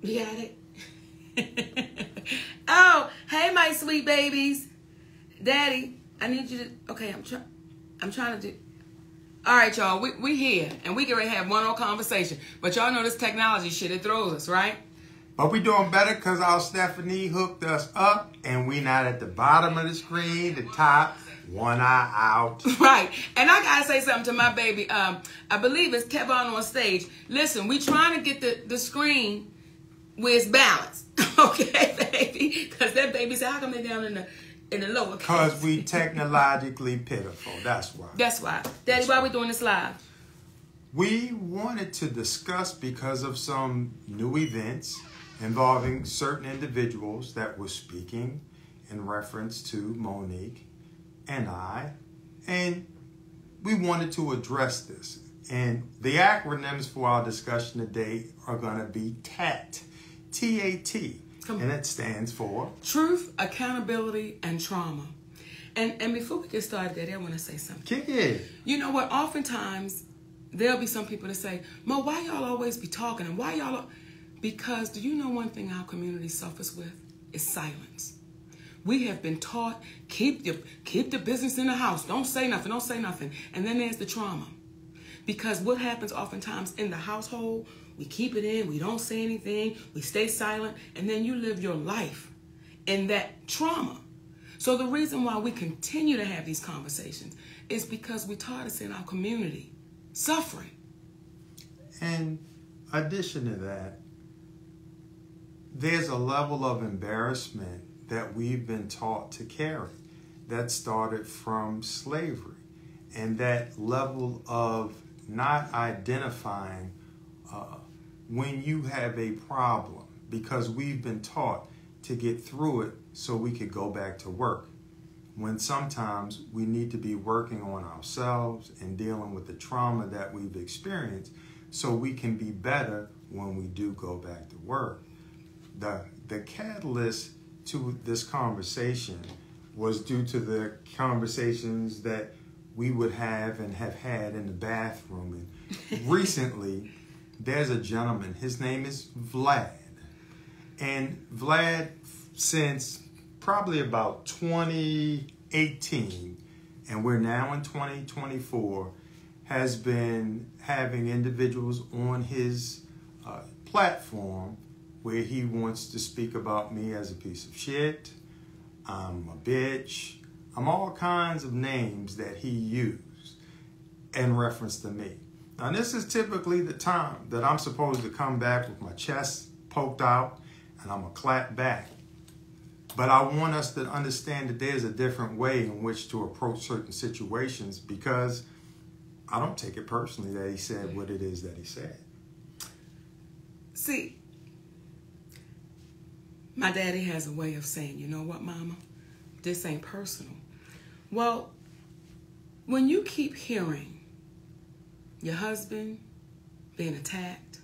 You got it? Oh, hey, my sweet babies. Daddy, I need you to... Okay, I'm trying to do... All right, y'all, we here, and we can have one-on conversation. But y'all know this technology shit, it throws us, right? But we doing better because our Stephanie hooked us up, and we not at the bottom of the screen, the top, one eye out. Right. And I got to say something to my baby. I believe it's Kevin on stage. Listen, we trying to get the screen where it's balanced. Okay, baby? Because that baby said, how come they down in the lower? Because we technologically pitiful. That's why. That's why. Daddy, why are we doing this live? We wanted to discuss because of some new events involving certain individuals that were speaking in reference to Monique and I, and we wanted to address this. And the acronyms for our discussion today are going to be TAT, T-A-T, and it stands for Truth, Accountability, and Trauma. And before we get started, Daddy, I want to say something. Kick it. You know what? Oftentimes, there'll be some people that say, Mo, why y'all always be talking? And why y'all... Because do you know one thing our community suffers with? Is silence. We have been taught, keep the business in the house. Don't say nothing. Don't say nothing. And then there's the trauma. Because what happens oftentimes in the household, we keep it in. We don't say anything. We stay silent. And then you live your life in that trauma. So the reason why we continue to have these conversations is because we're taught us in our community suffering. In addition to that, there's a level of embarrassment that we've been taught to carry that started from slavery, and that level of not identifying when you have a problem, because we've been taught to get through it so we could go back to work, when sometimes we need to be working on ourselves and dealing with the trauma that we've experienced so we can be better when we do go back to work. The catalyst to this conversation was due to the conversations that we would have and have had in the bathroom. And recently, there's a gentleman, his name is Vlad. And Vlad, since probably about 2018, and we're now in 2024, has been having individuals on his platform where he wants to speak about me as a piece of shit, I'm a bitch, I'm all kinds of names that he used in reference to me. Now this is typically the time that I'm supposed to come back with my chest poked out and I'm gonna clap back. But I want us to understand that there's a different way in which to approach certain situations, because I don't take it personally that he said what it is that he said. See, my daddy has a way of saying, you know what, mama? This ain't personal. Well, when you keep hearing your husband being attacked,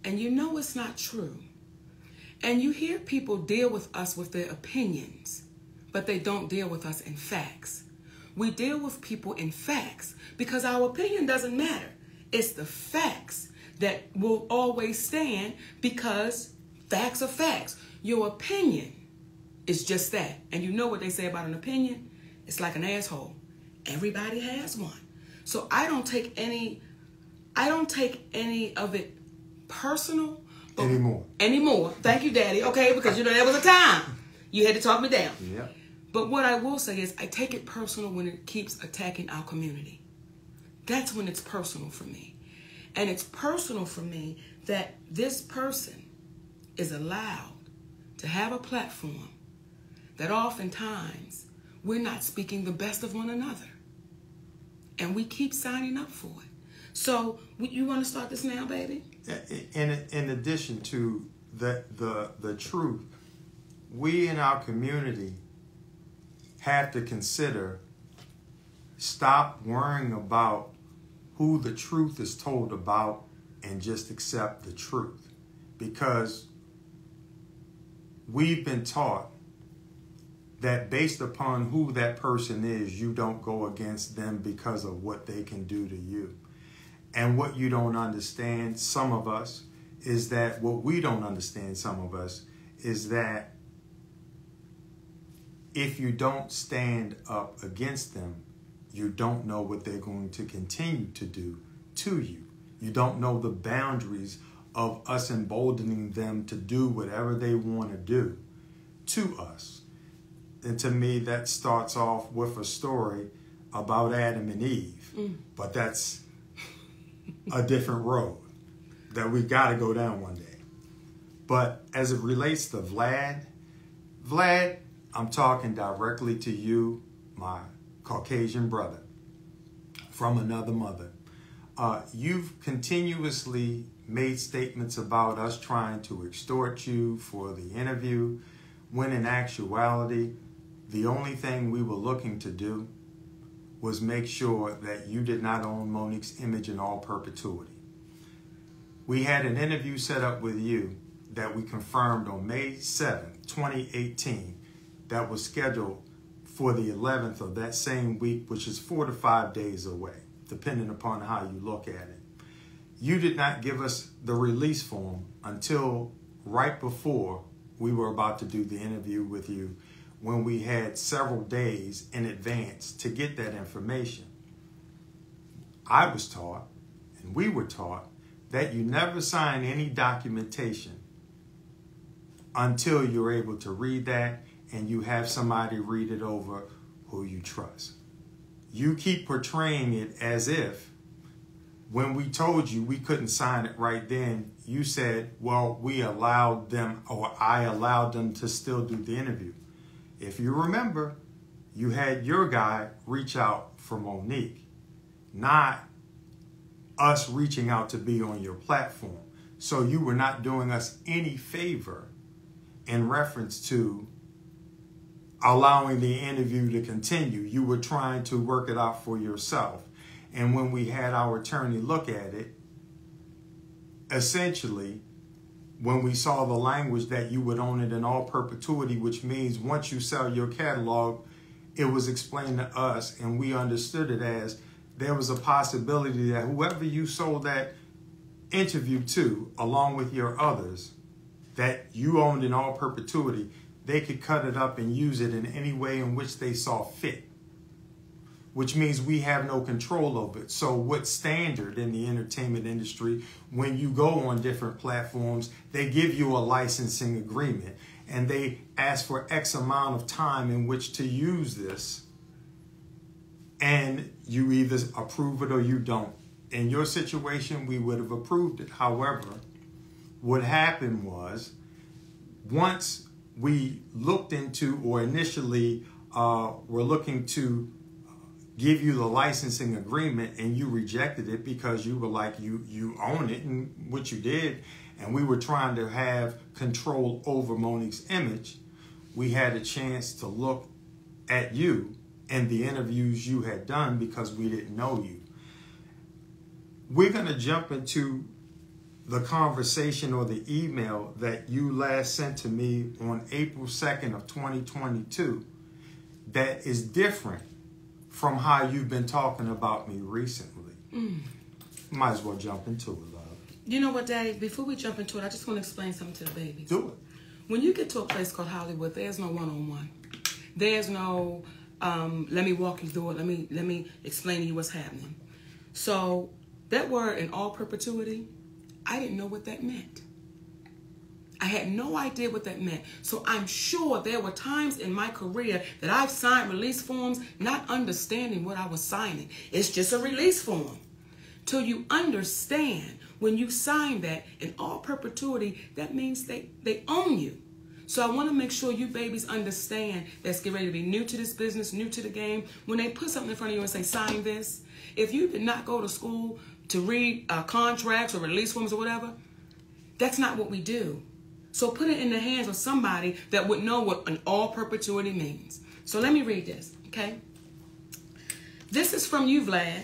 and you know it's not true, and you hear people deal with us with their opinions, but they don't deal with us in facts. We deal with people in facts because our opinion doesn't matter. It's the facts that will always stand, because facts are facts. Your opinion is just that. And you know what they say about an opinion? It's like an asshole. Everybody has one. So I don't take any of it personal. Anymore. Thank you, Daddy. Okay, because you know there was a time you had to talk me down. Yeah. But what I will say is I take it personal when it keeps attacking our community. That's when it's personal for me. And it's personal for me that this person is allowed to have a platform that oftentimes we're not speaking the best of one another. And we keep signing up for it. So you want to start this now, baby? In addition to the truth, we in our community have to consider, stop worrying about who the truth is told about and just accept the truth. Because we've been taught that based upon who that person is, you don't go against them because of what they can do to you. And what you don't understand, some of us, is that what we don't understand, some of us, is that if you don't stand up against them, you don't know what they're going to continue to do to you. You don't know the boundaries of us emboldening them to do whatever they want to do to us. And to me, that starts off with a story about Adam and Eve. But that's a different road that we got to go down one day. But as it relates to Vlad, I'm talking directly to you, my Caucasian brother from another mother. You've continuously made statements about us trying to extort you for the interview, when in actuality, the only thing we were looking to do was make sure that you did not own Monique's image in all perpetuity. We had an interview set up with you that we confirmed on May 7th, 2018, that was scheduled for the 11th of that same week, which is 4 to 5 days away, depending upon how you look at it. You did not give us the release form until right before we were about to do the interview with you, when we had several days in advance to get that information. I was taught, and we were taught, that you never sign any documentation until you're able to read that and you have somebody read it over who you trust. You keep portraying it as if when we told you we couldn't sign it right then, you said, well, we allowed them, or I allowed them to still do the interview. If you remember, you had your guy reach out for Monique, not us reaching out to be on your platform. So you were not doing us any favor in reference to allowing the interview to continue. You were trying to work it out for yourself. And when we had our attorney look at it, essentially, when we saw the language that you would own it in all perpetuity, which means once you sell your catalog, it was explained to us and we understood it as there was a possibility that whoever you sold that interview to, along with your others, that you owned in all perpetuity, they could cut it up and use it in any way in which they saw fit, which means we have no control over it. So what's standard in the entertainment industry, when you go on different platforms, they give you a licensing agreement and they ask for X amount of time in which to use this, and you either approve it or you don't. In your situation, we would have approved it. However, what happened was, once we looked into, or initially were looking to give you the licensing agreement, and you rejected it because you were like, you own it, and what you did, and we were trying to have control over Monique's image, we had a chance to look at you and the interviews you had done because we didn't know you. We're going to jump into the conversation or the email that you last sent to me on April 2nd of 2022 that is different from how you've been talking about me recently. Might as well jump into it, love. You know what, Daddy? Before we jump into it, I just want to explain something to the baby. Do it. When you get to a place called Hollywood, there's no one-on-one. There's no, let me walk you through it. Let me explain to you what's happening. So that word in all perpetuity, I didn't know what that meant. I had no idea what that meant. So I'm sure there were times in my career that I've signed release forms not understanding what I was signing. It's just a release form. Till you understand, when you sign that in all perpetuity, that means they own you. So I want to make sure you babies understand that's getting ready to be new to this business, new to the game. When they put something in front of you and say, sign this, if you did not go to school to read contracts or release forms or whatever, that's not what we do. So put it in the hands of somebody that would know what an all perpetuity means. So let me read this, okay? This is from you, Vlad,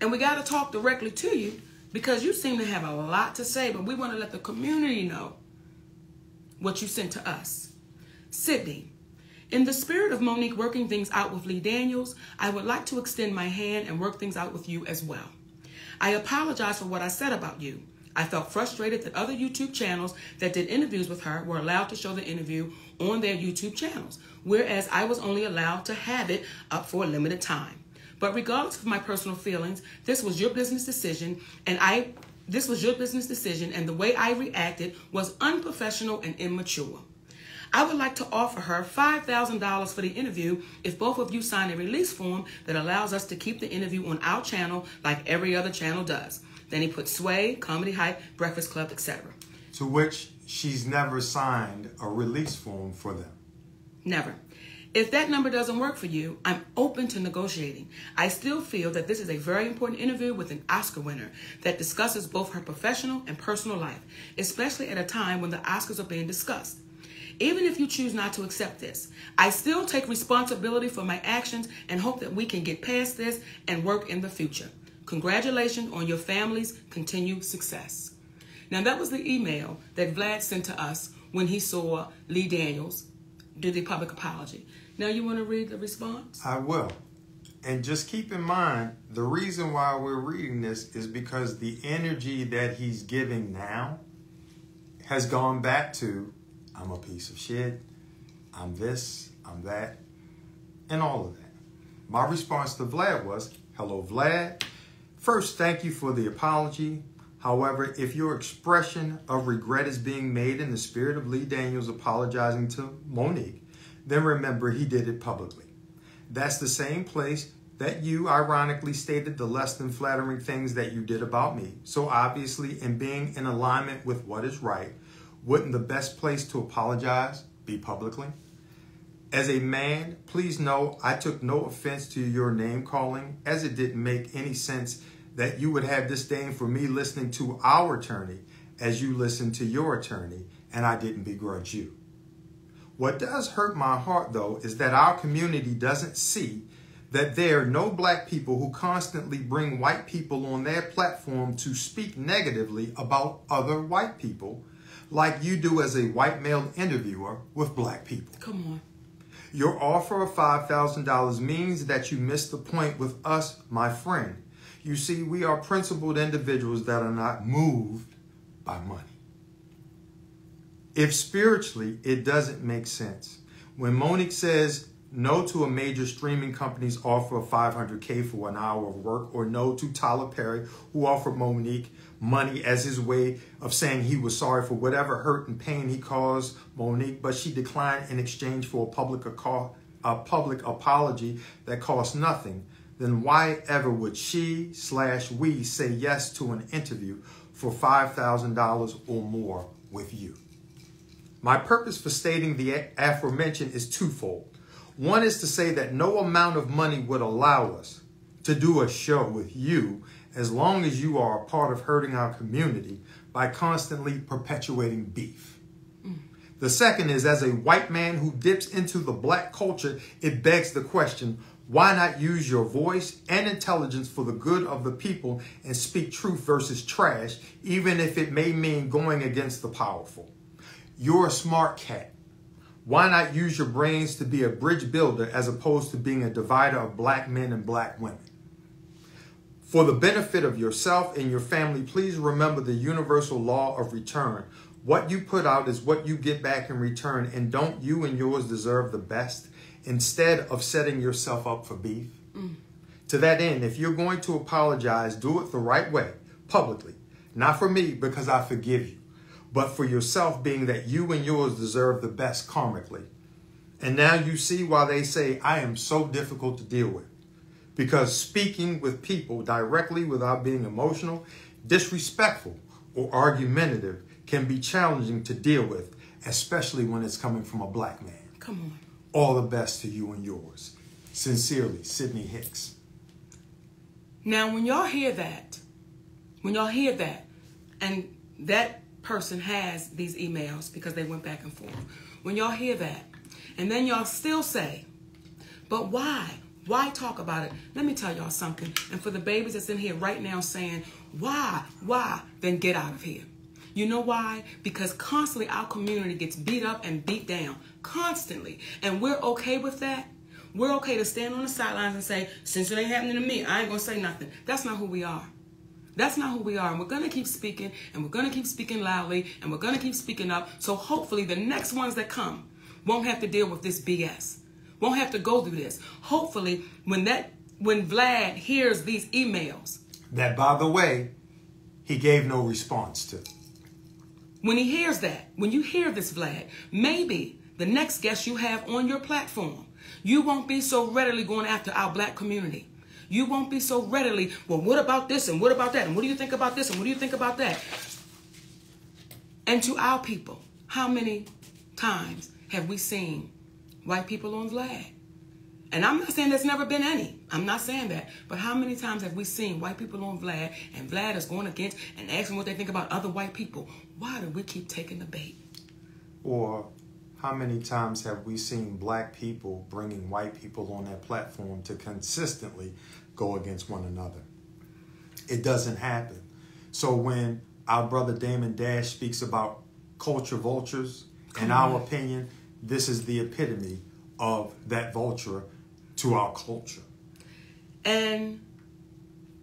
and we got to talk directly to you because you seem to have a lot to say, but we want to let the community know what you sent to us. Sydney, in the spirit of Monique working things out with Lee Daniels, I would like to extend my hand and work things out with you as well. I apologize for what I said about you. I felt frustrated that other YouTube channels that did interviews with her were allowed to show the interview on their YouTube channels, whereas I was only allowed to have it up for a limited time. But regardless of my personal feelings, this was your business decision, and the way I reacted was unprofessional and immature. I would like to offer her $5,000 for the interview if both of you sign a release form that allows us to keep the interview on our channel like every other channel does. Then he put Sway, Comedy Hype, Breakfast Club, etc. To which she's never signed a release form for them. Never. If that number doesn't work for you, I'm open to negotiating. I still feel that this is a very important interview with an Oscar winner that discusses both her professional and personal life, especially at a time when the Oscars are being discussed. Even if you choose not to accept this, I still take responsibility for my actions and hope that we can get past this and work in the future. Congratulations on your family's continued success. Now, that was the email that Vlad sent to us when he saw Lee Daniels do the public apology. Now, you want to read the response? I will. And just keep in mind, the reason why we're reading this is because the energy that he's giving now has gone back to, I'm a piece of shit, I'm this, I'm that, and all of that. My response to Vlad was, hello, Vlad. First, thank you for the apology. However, if your expression of regret is being made in the spirit of Lee Daniels apologizing to Monique, then remember he did it publicly. That's the same place that you ironically stated the less than flattering things that you did about me. So obviously, in being in alignment with what is right, wouldn't the best place to apologize be publicly? As a man, please know I took no offense to your name calling, as it didn't make any sense that you would have disdain for me listening to our attorney as you listened to your attorney, and I didn't begrudge you. What does hurt my heart, though, is that our community doesn't see that there are no black people who constantly bring white people on their platform to speak negatively about other white people, like you do as a white male interviewer with black people. Come on. Your offer of $5,000 means that you missed the point with us, my friend. You see, we are principled individuals that are not moved by money. If spiritually, it doesn't make sense. When Monique says no to a major streaming company's offer of $500K for an hour of work, or no to Tyler Perry, who offered Monique money as his way of saying he was sorry for whatever hurt and pain he caused Monique, but she declined in exchange for a public apology that cost nothing, then why ever would she/we say yes to an interview for $5,000 or more with you? My purpose for stating the aforementioned is twofold. One is to say that no amount of money would allow us to do a show with you as long as you are a part of hurting our community by constantly perpetuating beef. The second is, as a white man who dips into the black culture, it begs the question, why not use your voice and intelligence for the good of the people and speak truth versus trash, even if it may mean going against the powerful? You're a smart cat. Why not use your brains to be a bridge builder as opposed to being a divider of black men and black women? For the benefit of yourself and your family, please remember the universal law of return. What you put out is what you get back in return, and don't you and yours deserve the best instead of setting yourself up for beef? To that end, if you're going to apologize, do it the right way, publicly. Not for me, because I forgive you, but for yourself, being that you and yours deserve the best karmically. And now you see why they say I am so difficult to deal with. Because speaking with people directly without being emotional, disrespectful, or argumentative can be challenging to deal with, especially when it's coming from a black man. Come on. All the best to you and yours. Sincerely, Sydney Hicks. Now, when y'all hear that, and that person has these emails because they went back and forth. When y'all hear that, and then y'all still say, but why? Why talk about it? Let me tell y'all something. And for the babies that's in here right now saying, why? Then get out of here. You know why? Because constantly our community gets beat up and beat down. Constantly. And we're okay with that. We're okay to stand on the sidelines and say, since it ain't happening to me, I ain't going to say nothing. That's not who we are. That's not who we are. And we're going to keep speaking, and we're going to keep speaking loudly, and we're going to keep speaking up. So hopefully the next ones that come won't have to deal with this BS. Won't have to go through this. Hopefully when Vlad hears these emails. That, by the way, he gave no response to. When he hears that, when you hear this, Vlad, maybe the next guest you have on your platform, you won't be so readily going after our black community. You won't be so readily, well, what about this and what about that? And what do you think about this and what do you think about that? And to our people, how many times have we seen white people on Vlad? And I'm not saying there's never been any. I'm not saying that. But how many times have we seen white people on Vlad and Vlad is going against and asking what they think about other white people? Why do we keep taking the bait? Or how many times have we seen black people bringing white people on that platform to consistently go against one another? It doesn't happen. So when our brother Damon Dash speaks about culture vultures, in our opinion, this is the epitome of that vulture to our culture. And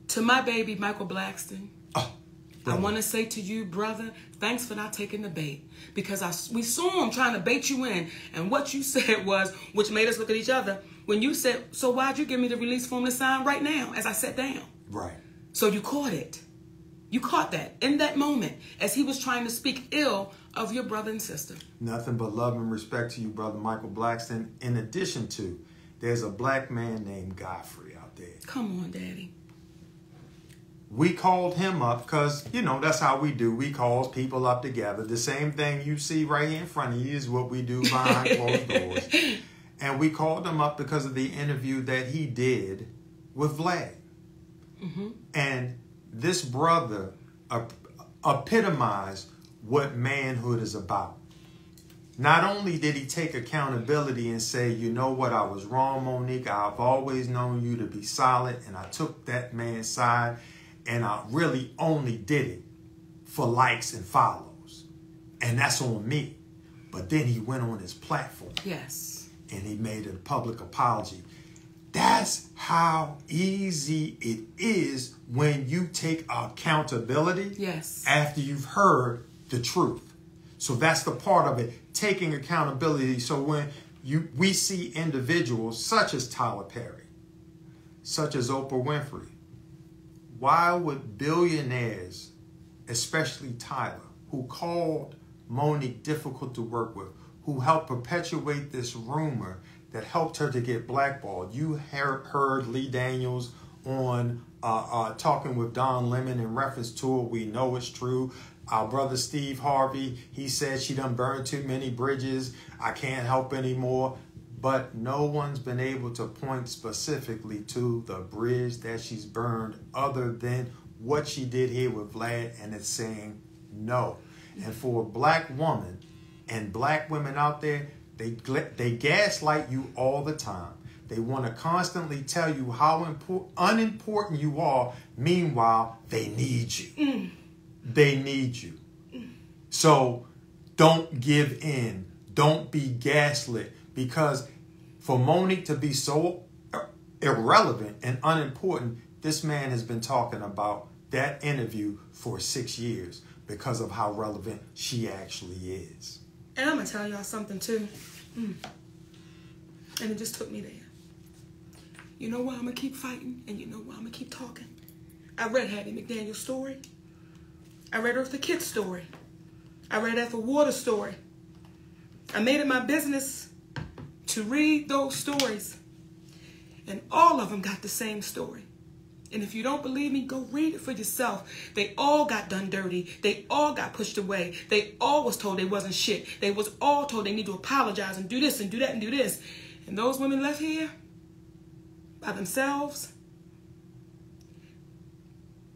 to my baby, Michael Blackston, I want to say to you, brother, thanks for not taking the bait. Because we saw him trying to bait you in. And what you said was, which made us look at each other, when you said, so why'd you give me the release form to sign right now as I sat down? Right. So you caught it. You caught that in that moment as he was trying to speak ill of your brother and sister. Nothing but love and respect to you, brother Michael Blackston. In addition to, there's a black man named Godfrey out there. Come on, Daddy. We called him up because, you know, that's how we do. We call people up together. The same thing you see right here in front of you is what we do behind closed doors. And we called him up because of the interview that he did with Vlad. Mm-hmm. And this brother epitomized what manhood is about. Not only did he take accountability and say, you know what, I was wrong, Monique. I've always known you to be solid, and I took that man's side, and I really only did it for likes and follows. And that's on me. But then he went on his platform. Yes. And he made a public apology. That's how easy it is when you take accountability. Yes. After you've heard the truth. So that's the part of it, taking accountability. So when we see individuals such as Tyler Perry, such as Oprah Winfrey, why would billionaires, especially Tyler, who called Monique difficult to work with, who helped perpetuate this rumor that helped her to get blackballed? You heard Lee Daniels on talking with Don Lemon in reference to it. We know it's true. Our brother Steve Harvey, he said she done burned too many bridges. I can't help anymore. But no one's been able to point specifically to the bridge that she's burned other than what she did here with Vlad, and it's saying no. And for a black woman and black women out there, they gaslight you all the time. They want to constantly tell you how unimportant you are. Meanwhile, they need you. They need you. So don't give in. Don't be gaslit. Because for Monique to be so irrelevant and unimportant, this man has been talking about that interview for 6 years because of how relevant she actually is. And I'm going to tell y'all something too. And it just took me there. You know why I'm going to keep fighting? And you know why I'm going to keep talking? I read Hattie McDaniel's story. I read Eartha Kitt's story. I read Ethel Waters' story. I made it my business to read those stories. And all of them got the same story. And if you don't believe me, go read it for yourself. They all got done dirty. They all got pushed away. They all was told they wasn't shit. They was all told they need to apologize and do this and do that and do this. And those women left here by themselves.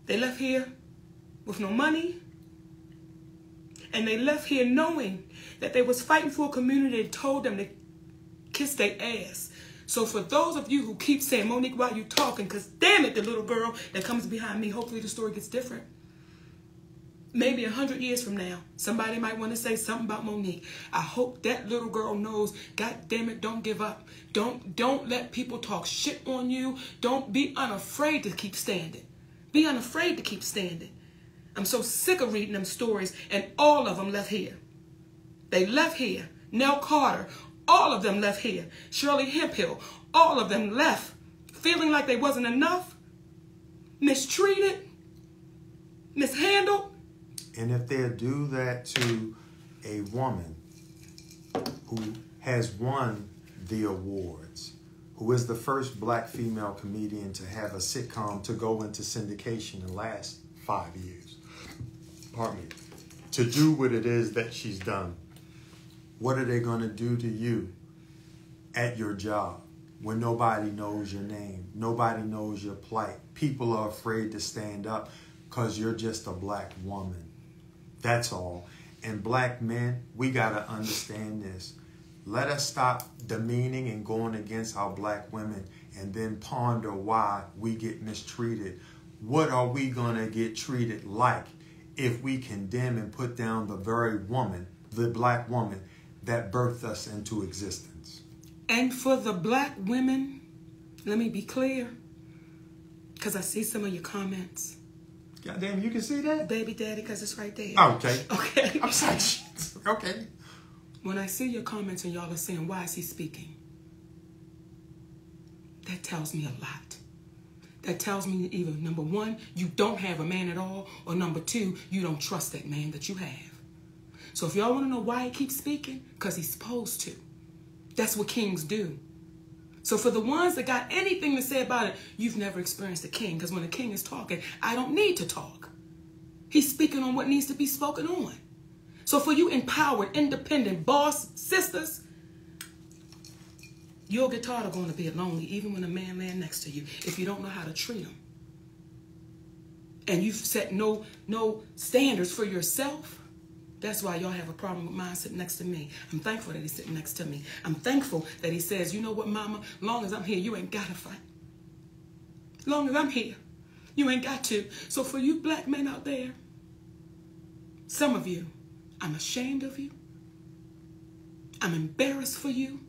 They left here with no money. And they left here knowing that they was fighting for a community that told them to kiss their ass. So for those of you who keep saying, Monique, why you talking? Because damn it, the little girl that comes behind me, hopefully the story gets different. Maybe 100 years from now, somebody might want to say something about Monique. I hope that little girl knows, God damn it, don't give up. Don't let people talk shit on you. Don't be unafraid to keep standing. Be unafraid to keep standing. I'm so sick of reading them stories, and all of them left here. They left here. Nell Carter, all of them left here. Shirley Hemphill, all of them left, feeling like they wasn't enough, mistreated, mishandled. And if they do that to a woman who has won the awards, who is the first black female comedian to have a sitcom to go into syndication in the last 5 years, pardon me, to do what it is that she's done, what are they going to do to you at your job when nobody knows your name, nobody knows your plight? People are afraid to stand up because you're just a black woman. That's all. And black men, we got to understand this. Let us stop demeaning and going against our black women and then ponder why we get mistreated. What are we going to get treated like if we condemn and put down the very woman, the black woman, that birthed us into existence? And for the black women, let me be clear, because I see some of your comments. Goddamn, you can see that? Baby daddy, because it's right there. Okay. Okay. I'm sorry. Okay. When I see your comments and y'all are saying, why is he speaking? That tells me a lot. That tells me either, number one, you don't have a man at all, or number two, you don't trust that man that you have. So if y'all want to know why he keeps speaking, because he's supposed to. That's what kings do. So for the ones that got anything to say about it, you've never experienced a king, because when a king is talking, I don't need to talk. He's speaking on what needs to be spoken on. So for you empowered, independent, boss sisters, your guitar are going to be lonely even when a man laying next to you if you don't know how to treat him. And you've set no standards for yourself. That's why y'all have a problem with mine sitting next to me. I'm thankful that he's sitting next to me. I'm thankful that he says, you know what, mama, long as I'm here, you ain't got to fight. Long as I'm here, you ain't got to. So for you black men out there, some of you, I'm ashamed of you. I'm embarrassed for you.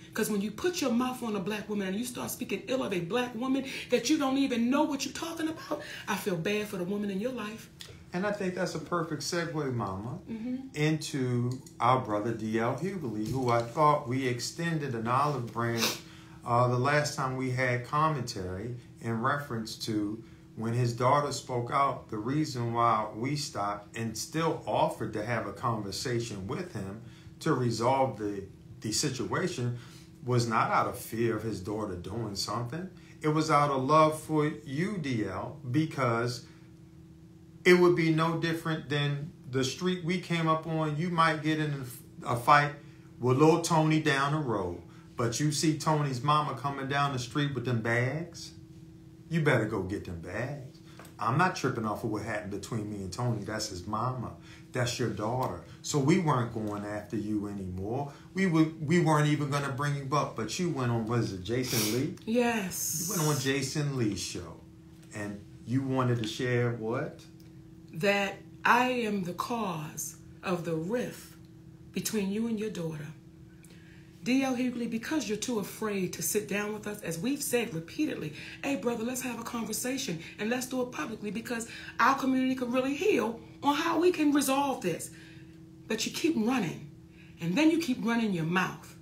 Because when you put your mouth on a black woman and you start speaking ill of a black woman that you don't even know what you're talking about, I feel bad for the woman in your life. And I think that's a perfect segue, Mama, into our brother D.L. Hughley, who I thought we extended an olive branch the last time we had commentary in reference to when his daughter spoke out. The reason why we stopped and still offered to have a conversation with him to resolve the situation was not out of fear of his daughter doing something. It was out of love for you, DL, because it would be no different than the street we came up on. You might get in a fight with little Tony down the road, but you see Tony's mama coming down the street with them bags, you better go get them bags. I'm not tripping off of what happened between me and Tony. That's his mama. That's your daughter. So we weren't going after you anymore. We weren't even going to bring you up, but you went on, what is it, Jason Lee? Yes. You went on Jason Lee's show, and you wanted to share what? That I am the cause of the rift between you and your daughter. D.L. Hughley, because you're too afraid to sit down with us, as we've said repeatedly, hey, brother, let's have a conversation and let's do it publicly because our community can really heal on how we can resolve this. But you keep running, and then you keep running your mouth.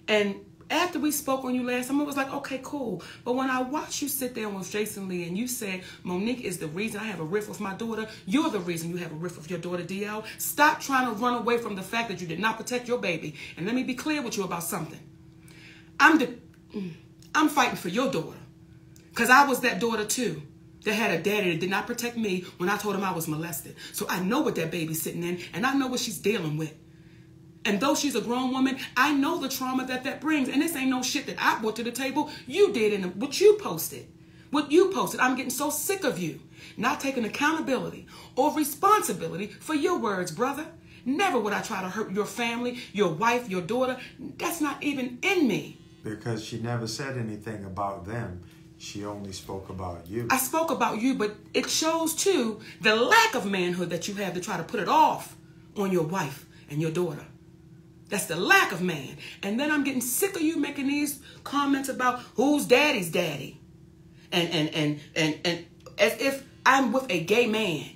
And after we spoke on you last time, it was like, okay, cool. But when I watched you sit there with Jason Lee and you said, Monique is the reason I have a rift with my daughter, you're the reason you have a rift with your daughter, DL. Stop trying to run away from the fact that you did not protect your baby. And let me be clear with you about something. I'm fighting for your daughter. Because I was that daughter too, that had a daddy that did not protect me when I told him I was molested. So I know what that baby's sitting in, and I know what she's dealing with. And though she's a grown woman, I know the trauma that brings. And this ain't no shit that I brought to the table. You did in what you posted. What you posted. I'm getting so sick of you not taking accountability or responsibility for your words, brother. Never would I try to hurt your family, your wife, your daughter. That's not even in me. Because she never said anything about them. She only spoke about you. I spoke about you, but it shows, too, the lack of manhood that you have to try to put it off on your wife and your daughter. That's the lack of man. And then I'm getting sick of you making these comments about who's daddy's daddy. And as if I'm with a gay man.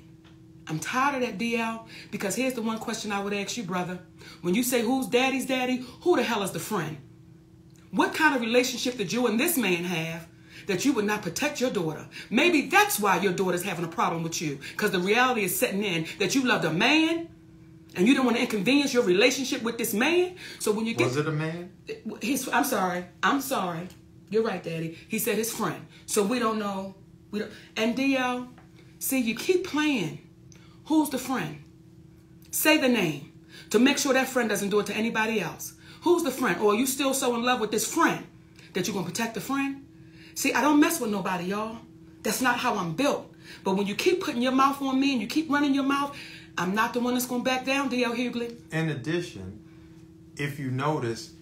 I'm tired of that, DL, because here's the one question I would ask you, brother. When you say who's daddy's daddy, who the hell is the friend? What kind of relationship did you and this man have that you would not protect your daughter? Maybe that's why your daughter's having a problem with you, because the reality is setting in that you loved a man and you didn't want to inconvenience your relationship with this man. So when you get... Was it a man? I'm sorry. You're right, Daddy. He said his friend. So we don't know. And DL, see, you keep playing. Who's the friend? Say the name to make sure that friend doesn't do it to anybody else. Who's the friend? Or are you still so in love with this friend that you're going to protect the friend? See, I don't mess with nobody, y'all. That's not how I'm built. But when you keep putting your mouth on me and you keep running your mouth, I'm not the one that's going to back down, D.L. Hughley. In addition, if you notice,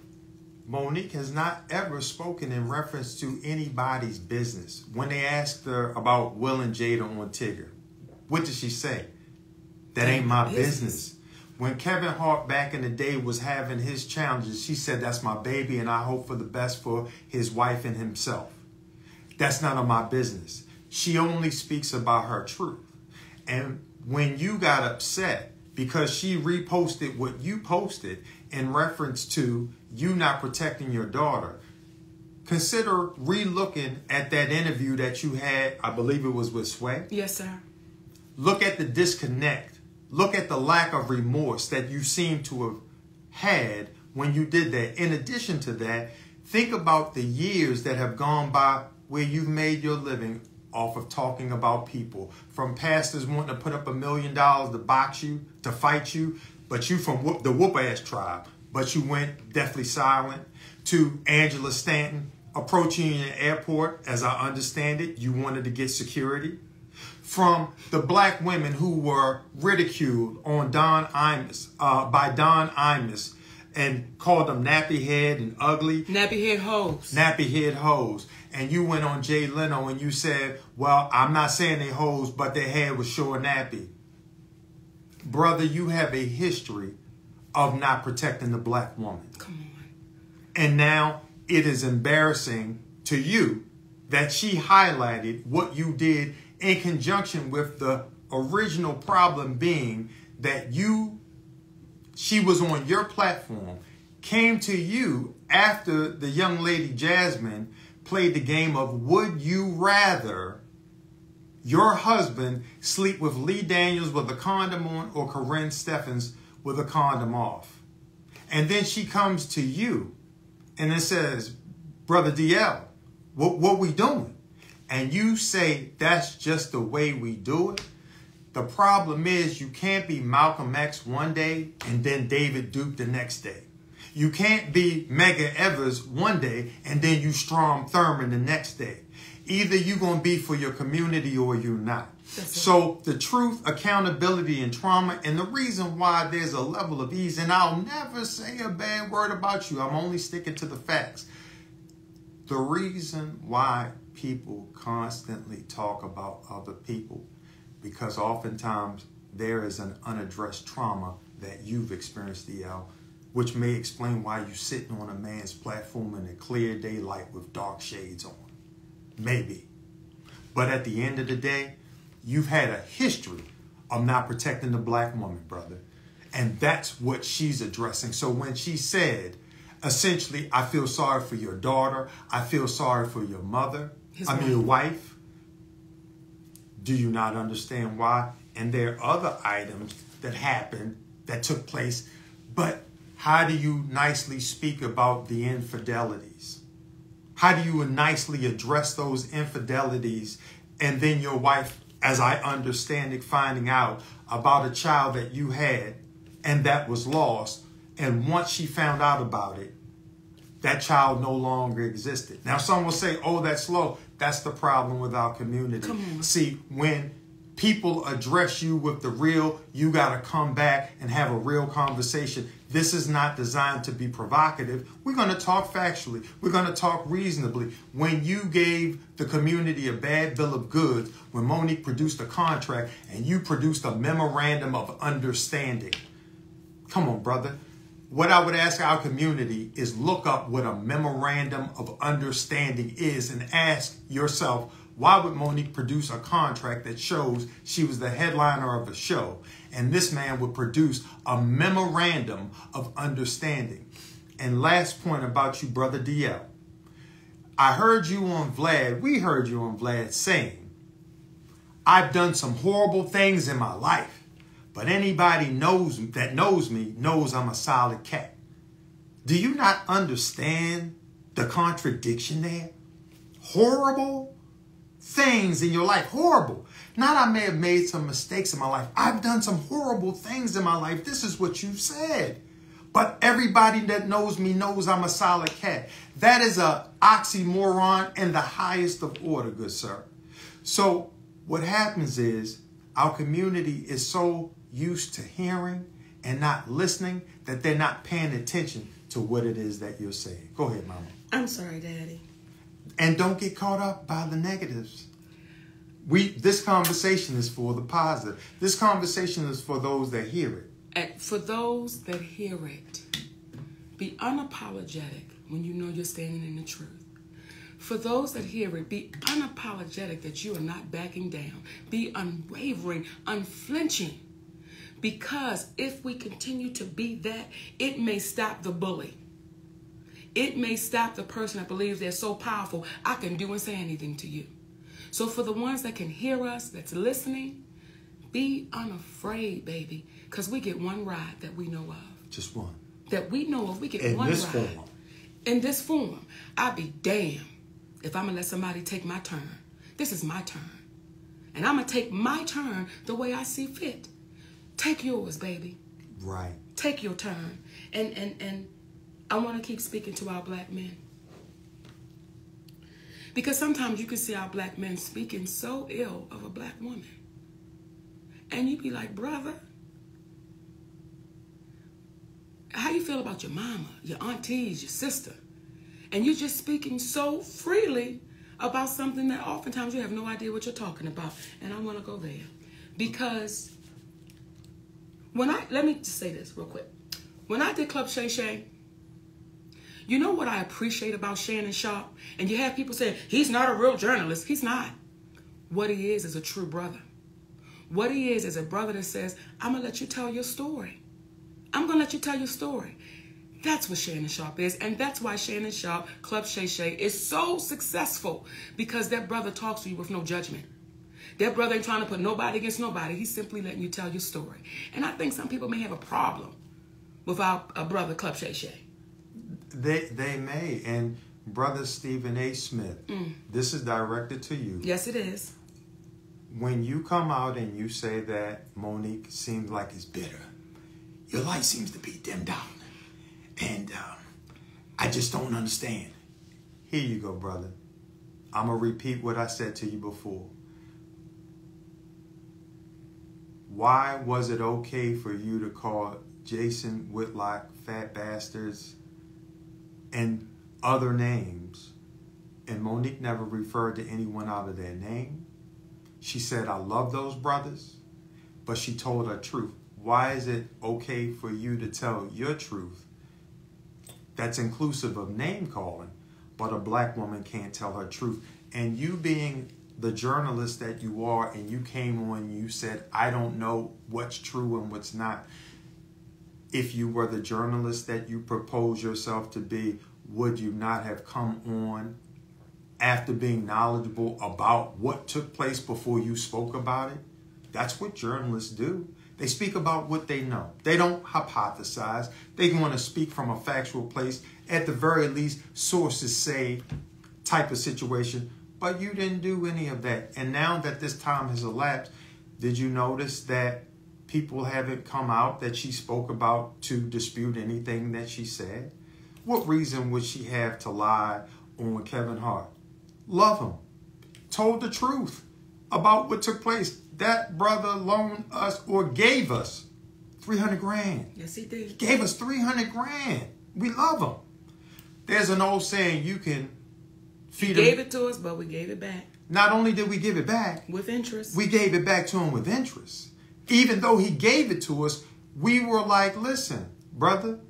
Monique has not ever spoken in reference to anybody's business. When they asked her about Will and Jada on Tigger, what did she say? That ain't my business. When Kevin Hart back in the day was having his challenges, she said, that's my baby and I hope for the best for his wife and himself. That's none of my business. She only speaks about her truth. And when you got upset because she reposted what you posted in reference to you not protecting your daughter, consider re-looking at that interview that you had, I believe it was with Sway. Yes, sir. Look at the disconnect. Look at the lack of remorse that you seem to have had when you did that. In addition to that, think about the years that have gone by where you've made your living off of talking about people. From pastors wanting to put up $1 million to box you, to fight you, but you from the whoop-ass tribe, but you went deathly silent, to Angela Stanton approaching you in the airport, as I understand it, you wanted to get security. From the black women who were ridiculed on by Don Imus and called them nappy head and ugly. Nappy head hoes. Nappy head hoes. And you went on Jay Leno and you said, well, I'm not saying they hoes, but their hair was sure nappy. Brother, you have a history of not protecting the black woman. Come on. And now it is embarrassing to you that she highlighted what you did in conjunction with the original problem being that she was on your platform, came to you after the young lady Jasmine played the game of would you rather your husband sleep with Lee Daniels with a condom on or Corinne Steffens with a condom off. And then she comes to you and it says, Brother DL, what we doing? And you say, that's just the way we do it. The problem is you can't be Malcolm X one day and then David Duke the next day. You can't be Medgar Evers one day and then you Strom Thurmond the next day. Either you're going to be for your community or you're not. So the truth, accountability, and trauma, and the reason why there's a level of ease, and I'll never say a bad word about you. I'm only sticking to the facts. The reason why people constantly talk about other people, because oftentimes there is an unaddressed trauma that you've experienced, DL, which may explain why you're sitting on a man's platform in a clear daylight with dark shades on. Maybe. But at the end of the day, you've had a history of not protecting the black woman, brother. And that's what she's addressing. So when she said, essentially, I feel sorry for your daughter, I feel sorry for your mother, your wife, do you not understand why? And there are other items that happened, that took place, but how do you nicely speak about the infidelities? How do you nicely address those infidelities and then your wife, as I understand it, finding out about a child that you had and that was lost, and once she found out about it, that child no longer existed. Now some will say, oh, that's slow. That's the problem with our community. See, when people address you with the real, you got to come back and have a real conversation. This is not designed to be provocative. We're going to talk factually. We're going to talk reasonably. When you gave the community a bad bill of goods, when Monique produced a contract and you produced a memorandum of understanding. Come on, brother. What I would ask our community is look up what a memorandum of understanding is and ask yourself, Why would Monique produce a contract that shows she was the headliner of a show, and this man would produce a memorandum of understanding? And last point about you, Brother DL. I heard you on Vlad, we heard you on Vlad saying, I've done some horrible things in my life, but anybody knows me knows I'm a solid cat. Do you not understand the contradiction there? Horrible things in your life. Horrible. Not I may have made some mistakes in my life. I've done some horrible things in my life. This is what you said. But everybody that knows me knows I'm a solid cat. That is a oxymoron in the highest of order, good sir. So what happens is our community is so used to hearing and not listening that they're not paying attention to what it is that you're saying. Go ahead, Mama. I'm sorry, Daddy. And don't get caught up by the negatives. This conversation is for the positive. This conversation is for those that hear it. And for those that hear it, be unapologetic when you know you're standing in the truth. For those that hear it, be unapologetic that you are not backing down. Be unwavering, unflinching. Because if we continue to be that, it may stop the bully. It may stop the person that believes they're so powerful, I can do and say anything to you. So for the ones that can hear us, that's listening, be unafraid, baby. Because we get one ride that we know of. Just one. That we know of. We get in one this ride. Form. In this form. I'll be damned if I'm going to let somebody take my turn. This is my turn. And I'm going to take my turn the way I see fit. Take yours, baby. Right. Take your turn. And I want to keep speaking to our black men. Because sometimes you can see our black men speaking so ill of a black woman. And you be like, brother, how you feel about your mama, your aunties, your sister? And you're just speaking so freely about something that oftentimes you have no idea what you're talking about. And I want to go there. Because let me just say this real quick. When I did Club Shay Shay, you know what I appreciate about Shannon Sharp? And you have people saying, he's not a real journalist. He's not. What he is a true brother. What he is a brother that says, I'm going to let you tell your story. I'm going to let you tell your story. That's what Shannon Sharp is. And that's why Shannon Sharp, Club Shay Shay, is so successful. Because that brother talks to you with no judgment. That brother ain't trying to put nobody against nobody. He's simply letting you tell your story. And I think some people may have a problem with our brother, Club Shay Shay. They may. And Brother Stephen A. Smith, this is directed to you. Yes, it is. When you come out and you say that Monique seems like it's bitter, your light seems to be dimmed down. And I just don't understand. Here you go, brother. I'm going to repeat what I said to you before. Why was it okay for you to call Jason Whitlock fat bastards and other names, and Monique never referred to anyone out of their name? She said, I love those brothers, but she told her truth. Why is it okay for you to tell your truth that's inclusive of name calling, but a black woman can't tell her truth? And you being the journalist that you are, and you came on, you said, I don't know what's true and what's not. If you were the journalist that you propose yourself to be, would you not have come on after being knowledgeable about what took place before you spoke about it? That's what journalists do. They speak about what they know. They don't hypothesize. They want to speak from a factual place. At the very least, sources say type of situation. But you didn't do any of that. And now that this time has elapsed, did you notice that people haven't come out that she spoke about to dispute anything that she said? What reason would she have to lie on Kevin Hart? Love him. Told the truth about what took place. That brother loaned us or gave us 300 grand. Yes, he did. He gave us 300 grand. We love him. There's an old saying, you can feed him. He gave it to us, but we gave it back. Not only did we give it back, with interest. We gave it back to him with interest. Even though he gave it to us, we were like, listen, brother,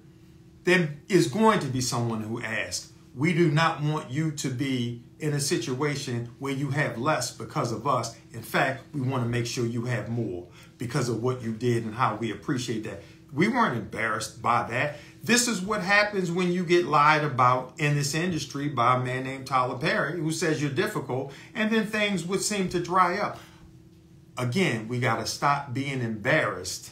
there is going to be someone who asks. We do not want you to be in a situation where you have less because of us. In fact, we want to make sure you have more because of what you did and how we appreciate that. We weren't embarrassed by that. This is what happens when you get lied about in this industry by a man named Tyler Perry, who says you're difficult, and then things would seem to dry up. Again, we got to stop being embarrassed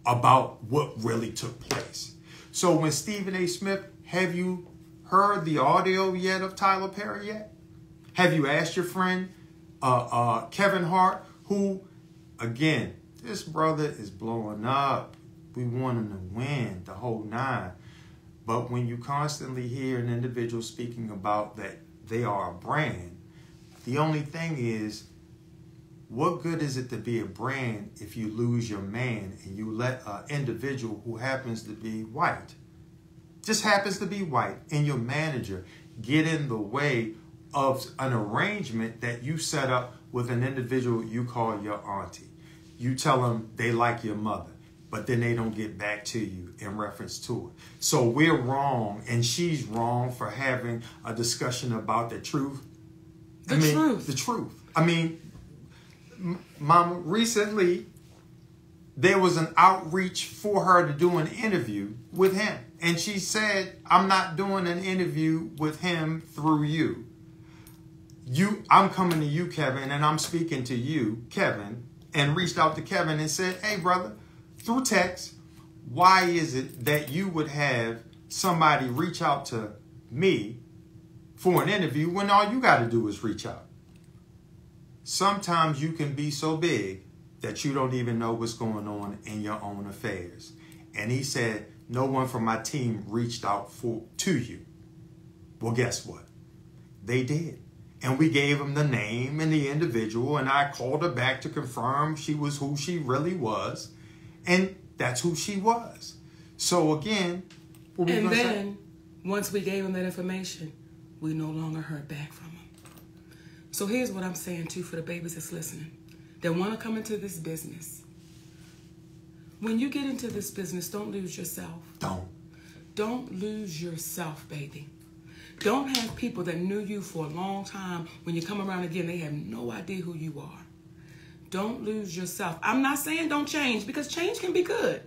about what really took place. So when Stephen A. Smith, have you heard the audio yet of Tyler Perry yet? Have you asked your friend Kevin Hart, who, again, this brother is blowing up. We want him to win the whole nine. But when you constantly hear an individual speaking about that they are a brand, the only thing is, what good is it to be a brand if you lose your man and you let an individual who happens to be white, just happens to be white, and your manager get in the way of an arrangement that you set up with an individual you call your auntie? You tell them they like your mother, but then they don't get back to you in reference to it. So we're wrong, and she's wrong for having a discussion about the truth. The truth. I mean, Mama, recently, there was an outreach for her to do an interview with him. And she said, I'm not doing an interview with him through you. I'm coming to you, Kevin, and I'm speaking to you, Kevin, and reached out to Kevin and said, hey, brother, through text, why is it that you would have somebody reach out to me for an interview when all you got to do is reach out? Sometimes you can be so big that you don't even know what's going on in your own affairs. And he said, no one from my team reached out to you. Well, guess what? They did. And we gave him the name and the individual, and I called her back to confirm she was who she really was. And that's who she was. So again, what were we gonna say? Once we gave him that information, we no longer heard back from him. So here's what I'm saying too for the babies that's listening, that want to come into this business. When you get into this business, don't lose yourself. Don't lose yourself, baby. Don't have people that knew you for a long time, when you come around again, they have no idea who you are. Don't lose yourself. I'm not saying don't change, because change can be good.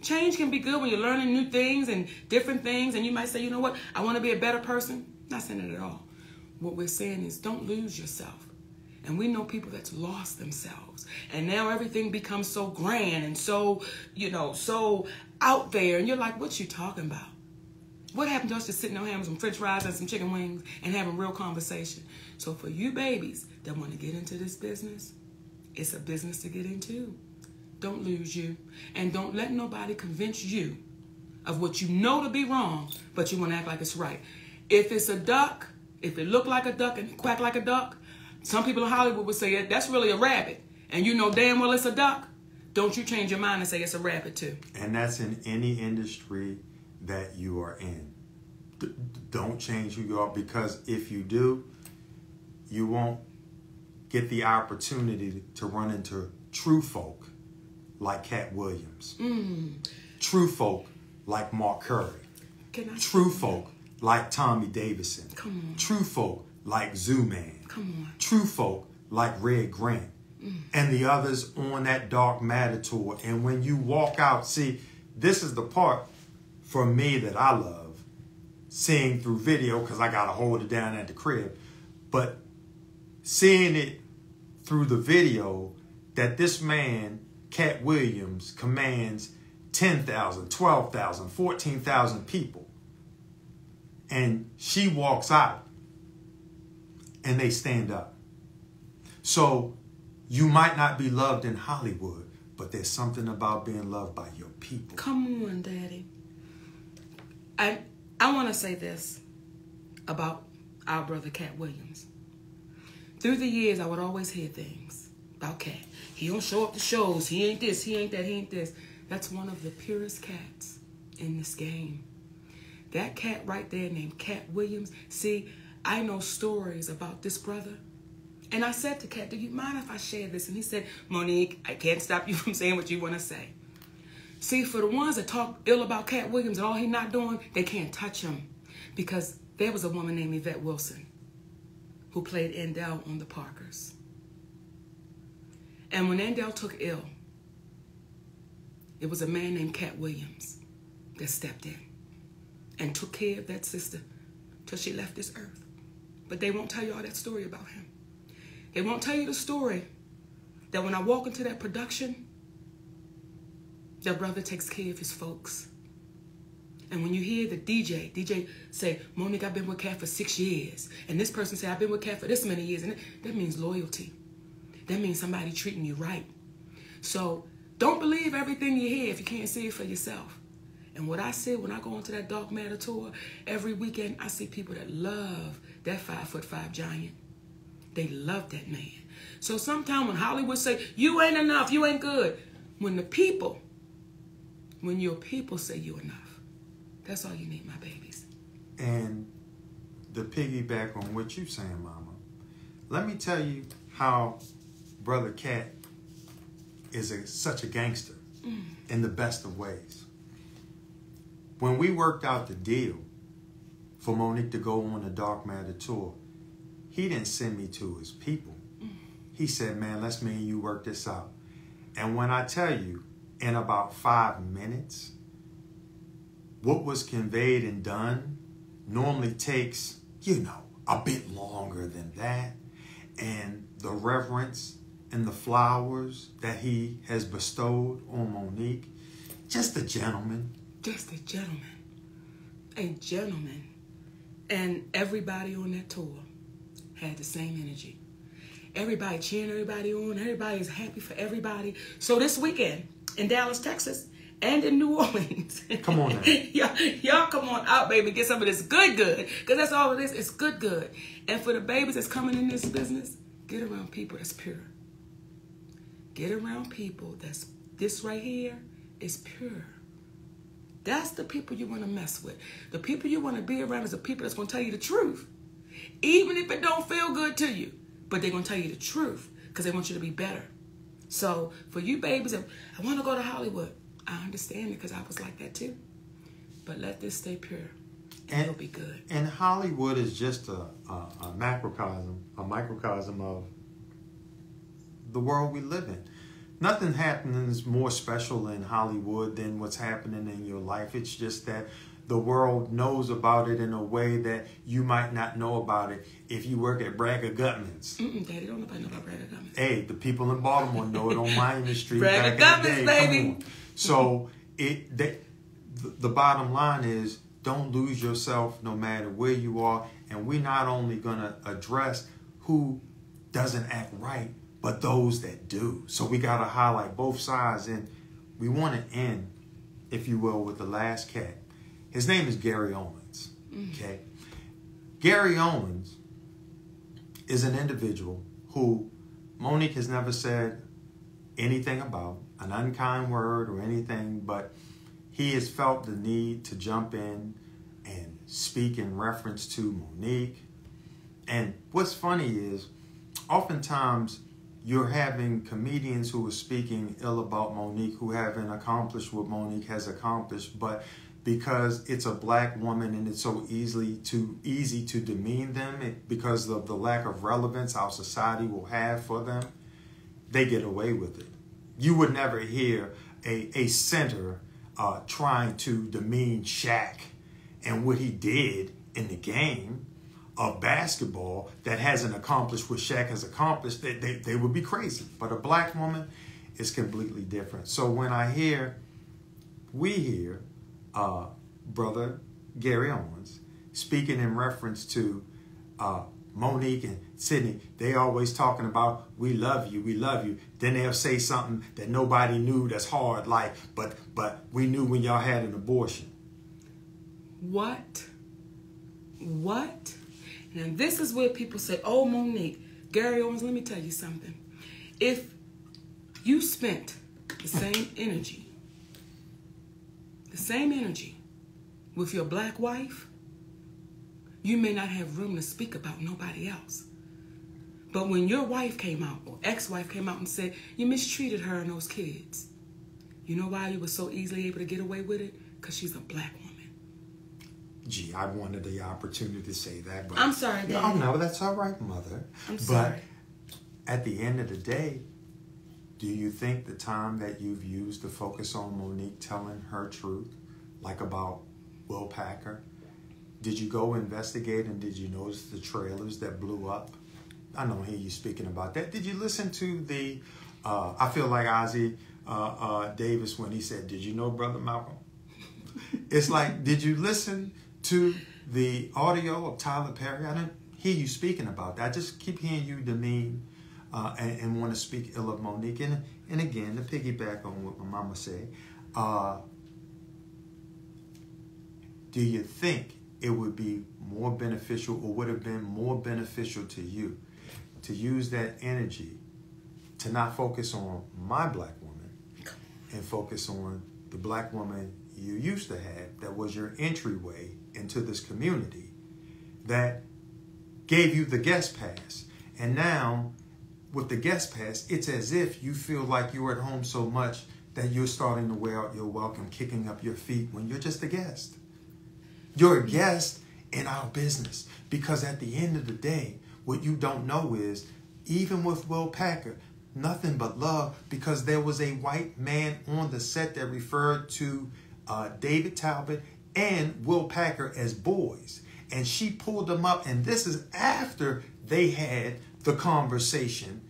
Change can be good when you're learning new things and different things, and you might say, you know what, I want to be a better person. Not saying it at all. What we're saying is don't lose yourself. And we know people that's lost themselves. And now everything becomes so grand and so, so out there. And you're like, what you talking about? What happened to us just sitting there having some french fries and some chicken wings and having real conversation? So for you babies that want to get into this business, it's a business to get into. Don't lose you. And don't let nobody convince you of what you know to be wrong, but you want to act like it's right. If it's a duck, if it look like a duck and quack like a duck, some people in Hollywood would say that's really a rabbit. And you know damn well it's a duck. Don't you change your mind and say it's a rabbit too. And that's in any industry that you are in. Don't change who you are, because if you do, you won't get the opportunity to run into true folk like Cat Williams. True folk like Mark Curry. True folk like Tommy Davidson. Come on. True folk like Zoo Man. Come on. True folk like Red Grant. And the others on that Dark Matter tour. And when you walk out, see, this is the part for me that I love, seeing through video, because I got to hold it down at the crib. But seeing it through the video, that this man, Cat Williams, commands 10,000, 12,000, 14,000 people. And she walks out and they stand up. So you might not be loved in Hollywood, but there's something about being loved by your people. Come on, Daddy. I want to say this about our brother Cat Williams. Through the years, I would always hear things about Cat. He don't show up to shows. He ain't this, he ain't that, he ain't this. That's one of the purest cats in this game. That cat right there named Cat Williams. See, I know stories about this brother. And I said to Cat, do you mind if I share this? And he said, Monique, I can't stop you from saying what you want to say. See, for the ones that talk ill about Cat Williams and all he not doing, they can't touch him. Because there was a woman named Yvette Wilson. who played Andell on the Parkers. And when Andell took ill, it was a man named Cat Williams that stepped in and took care of that sister till she left this earth. But they won't tell you all that story about him. They won't tell you the story that when I walk into that production, that brother takes care of his folks. And when you hear the DJ say, Monique, I've been with Cat for 6 years. And this person say, I've been with Cat for this many years. And that means loyalty. That means somebody treating you right. So don't believe everything you hear if you can't see it for yourself. And what I said when I go onto that Dark Matter tour, every weekend I see people that love that 5'5" giant. They love that man. So sometimes when Hollywood say, you ain't enough, you ain't good. When your people say you enough, that's all you need, my babies. And to piggyback on what you're saying, Mama, let me tell you how Brother Cat is such a gangster in the best of ways. When we worked out the deal for Monique to go on the Dark Matter tour, he didn't send me to his people. He said, man, let's me and you work this out. And when I tell you, in about 5 minutes, what was conveyed and done normally takes, a bit longer than that. And the reverence and the flowers that he has bestowed on Monique, just a gentleman. Just a gentleman. A gentleman. And everybody on that tour had the same energy. Everybody cheering everybody on. Everybody is happy for everybody. So this weekend in Dallas, Texas, and in New Orleans. Come on now. Y'all come on out, baby. Get some of this good. Because that's all it is. It's good. And for the babies that's coming in this business, get around people that's pure. Get around people that's, this right here is pure. That's the people you want to mess with. The people you want to be around is the people that's going to tell you the truth. Even if it don't feel good to you. But they're going to tell you the truth because they want you to be better. So for you babies, I want to go to Hollywood. I understand it because I was like that too. But let this stay pure and it'll be good. And Hollywood is just a microcosm of the world we live in. Nothing happens more special in Hollywood than what's happening in your life. It's just that the world knows about it in a way that you might not know about it if you work at Bragger Gutman's. Daddy, don't nobody know about Bragger Gutman's. Hey, the people in Baltimore know it on Miami Street. Bragger Gutman's, baby. So the bottom line is don't lose yourself no matter where you are. And we're not only going to address who doesn't act right, but those that do. So we got to highlight both sides. And we want to end, if you will, with the last cat. His name is Gary Owens, okay? Gary Owens is an individual who Monique has never said anything about, an unkind word or anything, but he has felt the need to jump in and speak in reference to Monique. And what's funny is, oftentimes you're having comedians who are speaking ill about Monique who haven't accomplished what Monique has accomplished, but because it's a black woman and it's so easy to demean them because of the lack of relevance our society will have for them, they get away with it. You would never hear a center trying to demean Shaq and what he did in the game of basketball that hasn't accomplished what Shaq has accomplished. They would be crazy. But a black woman is completely different. So when we hear Brother Gary Owens speaking in reference to Monique and Sydney, they always talking about, we love you, we love you. Then they'll say something that nobody knew that's hard, like, but we knew when y'all had an abortion. What? Now this is where people say, oh, Monique, Gary Owens, let me tell you something. If you spent the same energy with your black wife, you may not have room to speak about nobody else. But when your wife came out, or ex-wife came out and said, you mistreated her and those kids, you know why you were so easily able to get away with it? Because she's a black woman. Gee, I wanted the opportunity to say that. But I'm sorry, Daddy. Oh, no, that's all right, Mother. I'm sorry. But at the end of the day, do you think the time that you've used to focus on Monique telling her truth, like about Will Packer, did you go investigate and did you notice the trailers that blew up? I don't hear you speaking about that. Did you listen to the, I feel like Ozzie Davis when he said, did you know Brother Malcolm? It's like, did you listen to the audio of Tyler Perry? I didn't hear you speaking about that. I just keep hearing you demean and want to speak ill of Monique. And again, to piggyback on what my mama said, do you think it would be more beneficial or would have been more beneficial to you to use that energy to not focus on my black woman and focus on the black woman you used to have that was your entryway into this community that gave you the guest pass? And now with the guest pass, it's as if you feel like you're at home so much that you're starting to wear out your welcome, kicking up your feet when you're just a guest. You're a guest in our business, because at the end of the day, what you don't know is, even with Will Packer, nothing but love, because there was a white man on the set that referred to David Talbot and Will Packer as boys. And she pulled them up, and this is after they had the conversation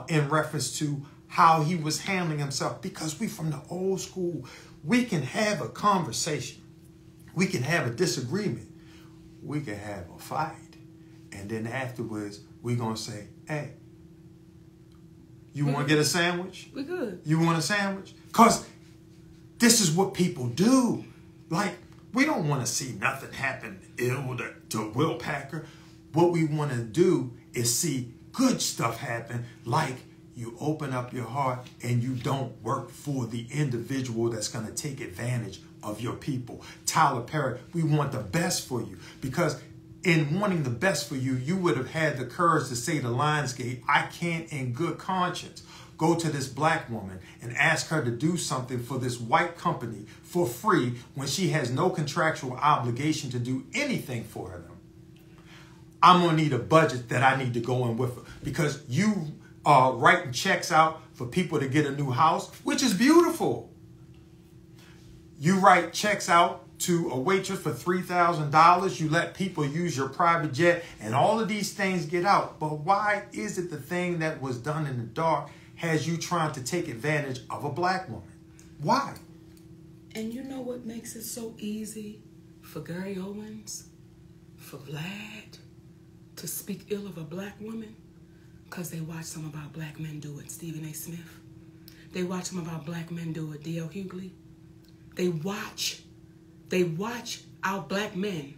in reference to how he was handling himself, because we from the old school, we can have a conversation. We can have a disagreement. We can have a fight. And then afterwards, we're going to say, hey, you want to get a sandwich? We're good. You want a sandwich? Because this is what people do. Like, we don't want to see nothing happen ill to Will Packer. What we want to do is see good stuff happen, like you open up your heart and you don't work for the individual that's going to take advantage of your people. Tyler Perry, we want the best for you, because in wanting the best for you, you would have had the courage to say to Lionsgate, I can't in good conscience go to this black woman and ask her to do something for this white company for free when she has no contractual obligation to do anything for them. I'm going to need a budget that I need to go in with her, because you are writing checks out for people to get a new house, which is beautiful. You write checks out to a waitress for $3,000. You let people use your private jet, and all of these things get out. But why is it the thing that was done in the dark has you trying to take advantage of a black woman? Why? And you know what makes it so easy for Gary Owens, for Vlad, to speak ill of a black woman? Because they watch some of our black men do it. Stephen A. Smith. They watch some of our black men do it. D.L. Hughley. They watch our black men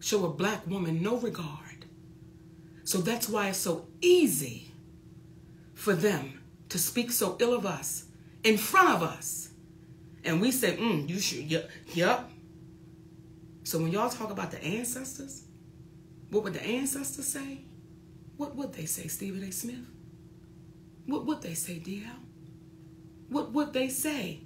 show a black woman no regard. So that's why it's so easy for them to speak so ill of us in front of us. And we say, you should, yep. So when y'all talk about the ancestors, what would the ancestors say? What would they say, Stephen A. Smith? What would they say, D.L.? What would they say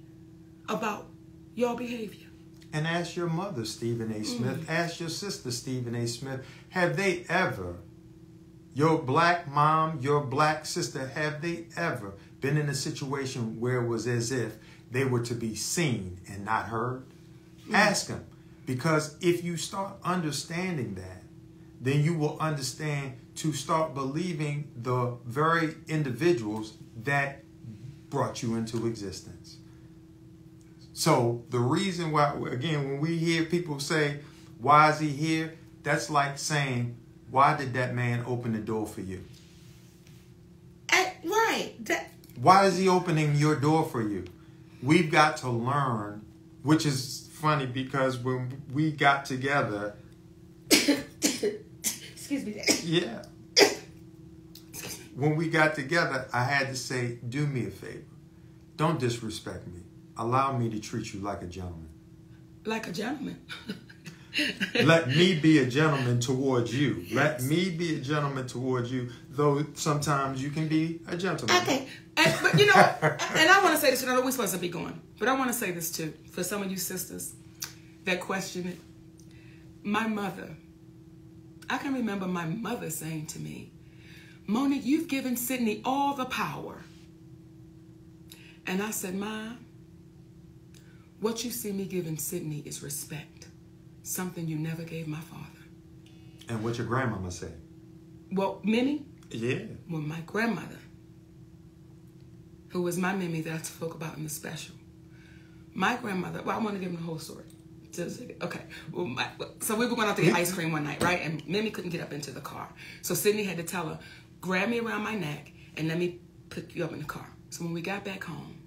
about your behavior? And ask your mother, Stephen A. Smith. Ask your sister, Stephen A. Smith. Have they ever, your black mom, your black sister, have they ever been in a situation where it was as if they were to be seen and not heard? Ask them. Because if you start understanding that, then you will understand to start believing the very individuals that brought you into existence. So the reason why, again, when we hear people say, why is he here? That's like saying, why did that man open the door for you? Right. Why is he opening your door for you? We've got to learn, which is funny because when we got together... Excuse me. Yeah. When we got together, I had to say, do me a favor. Don't disrespect me. Allow me to treat you like a gentleman. Like a gentleman. Let me be a gentleman towards you. Yes. Let me be a gentleman towards you, though sometimes you can be a gentleman. Okay. But you know, and I want to say this, and I know we're supposed to be going, but I want to say this too, for some of you sisters. that question it. My mother, I can remember my mother saying to me, Monique, you've given Sydney all the power. And I said, Ma, what you see me giving Sydney is respect. Something you never gave my father. And what your grandmama said? Well, Minnie? Yeah. Well, my grandmother, who was my Mimi that I spoke about in the special. My grandmother, well, I want to give them the whole story. Okay. Well, so we were going out to get ice cream one night, right? And Mimi couldn't get up into the car. So Sydney had to tell her, grab me around my neck and let me pick you up in the car. So when we got back home,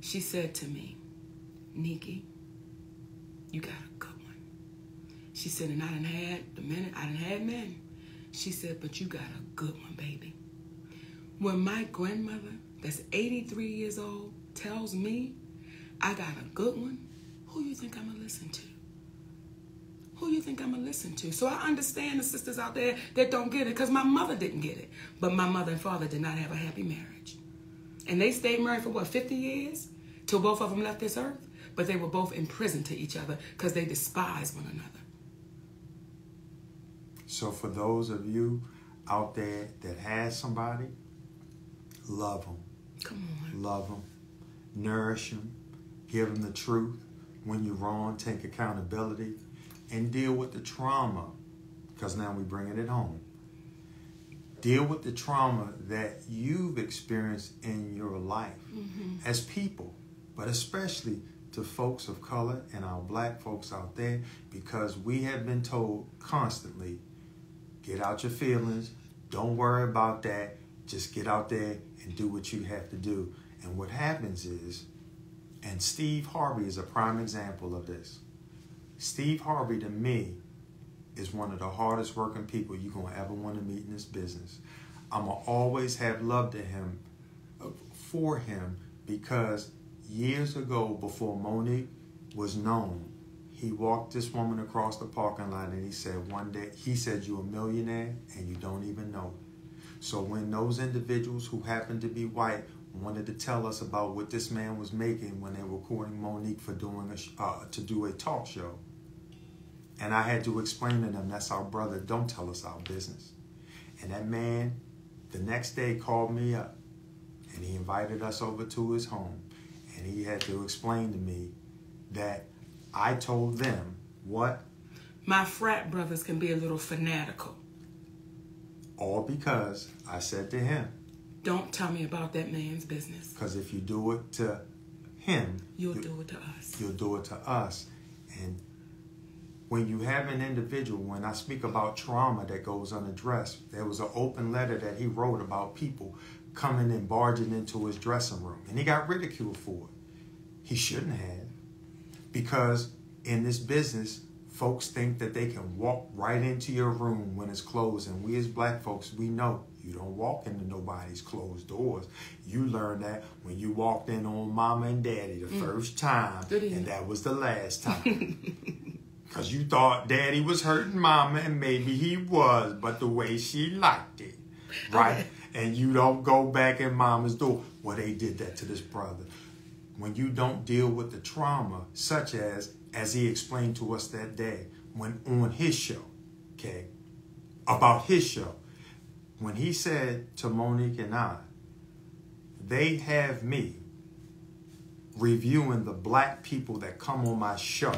she said to me, Nikki, you got a good one. She said, and I done had men. She said, but you got a good one, baby. When my grandmother, that's 83 years old, tells me I got a good one, who you think I'm going to listen to? Who you think I'm going to listen to? So I understand the sisters out there that don't get it, because my mother didn't get it. But my mother and father did not have a happy marriage. And they stayed married for, what, 50 years? Till both of them left this earth? But they were both in prison to each other because they despised one another. So for those of you out there that has somebody, love them. Come on. Love them. Nourish them. Give them the truth. When you're wrong, take accountability. And deal with the trauma. Because now we're bringing it home. Deal with the trauma that you've experienced in your life as people. But especially to folks of color and our black folks out there. Because we have been told constantly, get out your feelings. Don't worry about that. Just get out there and do what you have to do. And what happens is, and Steve Harvey is a prime example of this. Steve Harvey, to me, is one of the hardest working people you're going to ever want to meet in this business. I'm going to always have love to him, for him, because years ago, before Monique was known, he walked this woman across the parking lot and he said one day, he said, you're a millionaire and you don't even know it. So when those individuals who happened to be white wanted to tell us about what this man was making when they were courting Monique for doing to do a talk show, and I had to explain to them, that's our brother, don't tell us our business. And that man, the next day, called me up and he invited us over to his home. And he had to explain to me that I told them what? My frat brothers can be a little fanatical. All because I said to him, don't tell me about that man's business. Because if you do it to him, you'll do it to us. You'll do it to us. And when you have an individual, when I speak about trauma that goes unaddressed, there was an open letter that he wrote about people coming and barging into his dressing room. And he got ridiculed for it. He shouldn't have. Because in this business, folks think that they can walk right into your room when it's closed. And we as black folks, we know you don't walk into nobody's closed doors. You learned that when you walked in on mama and daddy the first time. And that was the last time. Because you thought daddy was hurting mama, and maybe he was, but the way she liked it. Right? And you don't go back in mama's door. Well, they did that to this brother. When you don't deal with the trauma, such as he explained to us that day, when on his show, okay, about his show, when he said to Monique and I, they have me reviewing the black people that come on my show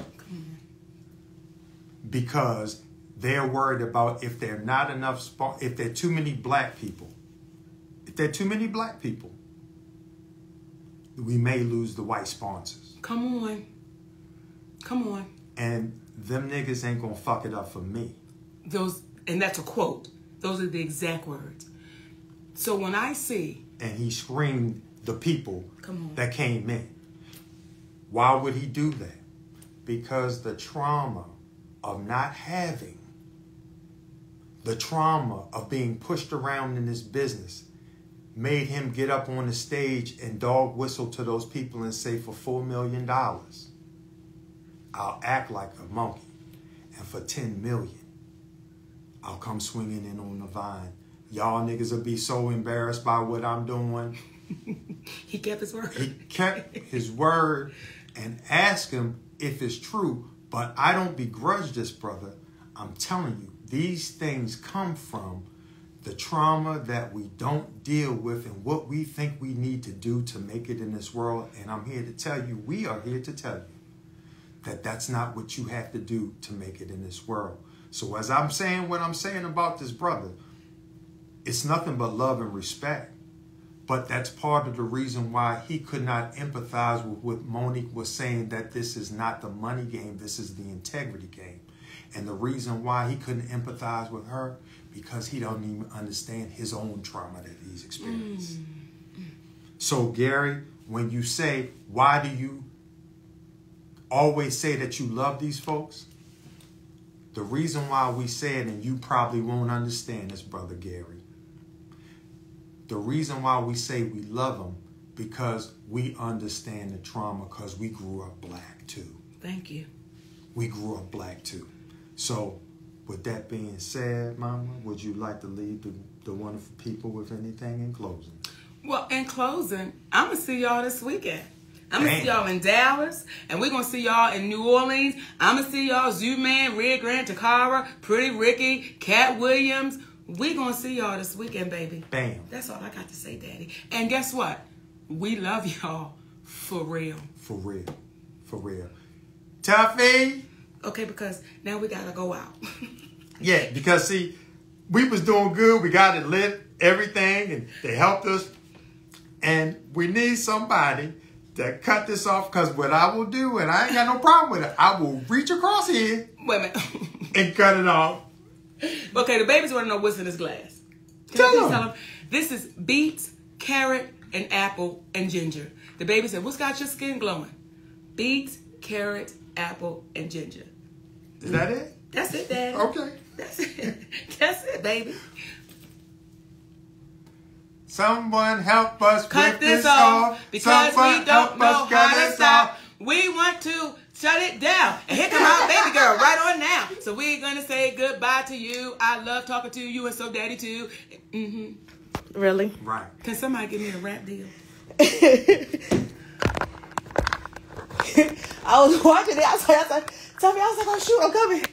because they're worried about if there are not enough, if there are too many black people. If there are too many black people, we may lose the white sponsors. Come on. Come on. And them niggas ain't gonna fuck it up for me. And that's a quote. Those are the exact words. So when I see... And he screamed the people that came in. Why would he do that? Because the trauma of not having, the trauma of being pushed around in this business made him get up on the stage and dog whistle to those people and say, for $4 million, I'll act like a monkey. And for $10 million, I'll come swinging in on the vine. Y'all niggas will be so embarrassed by what I'm doing. He kept his word. He kept his word and asked him if it's true. But I don't begrudge this brother. I'm telling you, these things come from the trauma that we don't deal with and what we think we need to do to make it in this world. And I'm here to tell you, we are here to tell you that that's not what you have to do to make it in this world. So as I'm saying what I'm saying about this brother, it's nothing but love and respect. But that's part of the reason why he could not empathize with what Monique was saying, that this is not the money game, this is the integrity game. And the reason why he couldn't empathize with her, because he don't even understand his own trauma that he's experienced. So Gary, when you say, why do you always say that you love these folks? The reason why we say it, and you probably won't understand this, Brother Gary. The reason why we say we love them, because we understand the trauma, because we grew up black too. Thank you. We grew up black too. So with that being said, Mama, would you like to leave the wonderful people with anything in closing? Well, in closing, I'm going to see y'all this weekend. I'm going to see y'all in Dallas, and we're going to see y'all in New Orleans. I'm going to see y'all Z-Man, Red Grant, Takara, Pretty Ricky, Cat Williams. We're going to see y'all this weekend, baby. Bam. That's all I got to say, Daddy. And guess what? We love y'all for real. For real. For real. Tuffy. Okay, because now we got to go out. Yeah, because see, we was doing good. We got it lit, everything, and they helped us. And we need somebody to cut this off, because what I will do, and I ain't got no problem with it, I will reach across here. Wait a minute. And cut it off. Okay, the babies want to know what's in this glass. Tell them. This is beets, carrot, and apple, and ginger. The baby said, what's got your skin glowing? Beets, carrot, apple, and ginger. Is that it? That's it, Daddy. Okay. That's it. That's it, baby. Someone help us Cut with this off, because Someone we don't know help us how cut to this stop. off. We want to shut it down. And here come our baby girl right on now. So we're going to say goodbye to you. I love talking to you, and so Daddy too. Really? Right. Can somebody give me a rap deal? I was watching it. I was like, oh shoot, I'm coming.